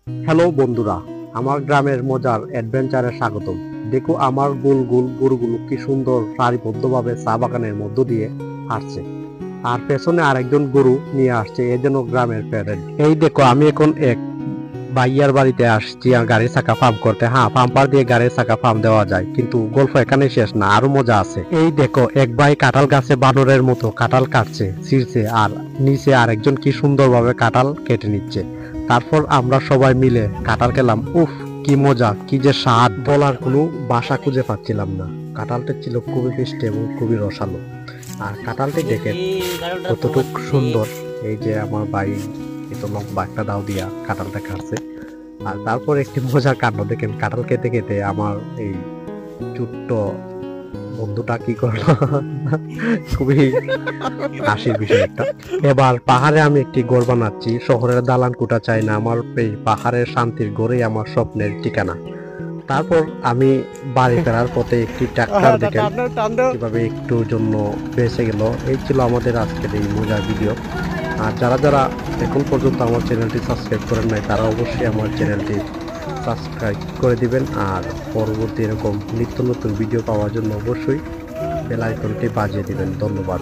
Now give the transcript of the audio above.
Hello বন্ধুরা, আমার গ্রামের মজার অ্যাডভেঞ্চারে স্বাগতম। দেখো আমার গোল গোল গরুগুলো কি সুন্দর সারিবদ্ধভাবে চা বাগানের মধ্য দিয়ে হাঁটছে, আর পেছনে আরেকজন গরু নিয়ে আসছে, এ যেন গ্রামের প্যারেড। এই দেখো আমি এখন এক ভাইয়ার বাড়িতে আসছি আর গাড়ির চাকা পাম্প করতে। হ্যাঁ, পাম্পার দিয়ে গাড়ির চাকা পাম্প দেওয়া যায়, কিন্তু গল্প এখানে শেষ না, আরো মজা আছে। এই দেখো এক ভাই কাঁঠাল গাছে বানরের মতো কাঁঠাল কাটছে, ছিঁড়ছে, আর নিচে আরেকজন কি সুন্দরভাবে কাঁঠাল কেটে নিচ্ছে। তারপর আমরা সবাই মিলে কাঁঠাল খেলাম। উফ, কি মজা, কি যে স্বাদ, বলার কোনো ভাষা খুঁজে পাচ্ছিলাম না। কাঁঠালটা ছিল খুবই মিষ্টি এবং খুবই রসালো। আর কাঁঠালটি দেখে কতটুকু সুন্দর। এই যে আমার ভাই এত লম্বা একটা দাও দিয়া কাঁঠালটা কাটছে। আর তারপর একটি মজার কাণ্ড দেখেন, কাঁঠাল খেতে খেতে আমার এই ছোট্ট বন্ধুটা কি করলো, খুবই হাসির বিষয় একটা। এবার পাহাড়ে আমি একটি ঘর বানাচ্ছি, শহরের দালান কোঠা চাই না, আমার এই পাহাড়ের শান্তির ঘরেই আমার স্বপ্নের ঠিকানা। তারপর আমি বাড়ি ফেরার পথে একটি ট্রাক্টর দেখেন কিভাবে একটু জন্য বেঁচে গেল। এই ছিল আমাদের আজকের এই মজার ভিডিও। আর যারা যারা এখন পর্যন্ত আমার চ্যানেলটি সাবস্ক্রাইব করেন নাই, তারা অবশ্যই আমার চ্যানেলটি সাবস্ক্রাইব করে দিবেন। আর পরবর্তী এরকম নিত্য নতুন ভিডিও পাওয়ার জন্য অবশ্যই বেল আইকনটি বাজিয়ে দিবেন। ধন্যবাদ।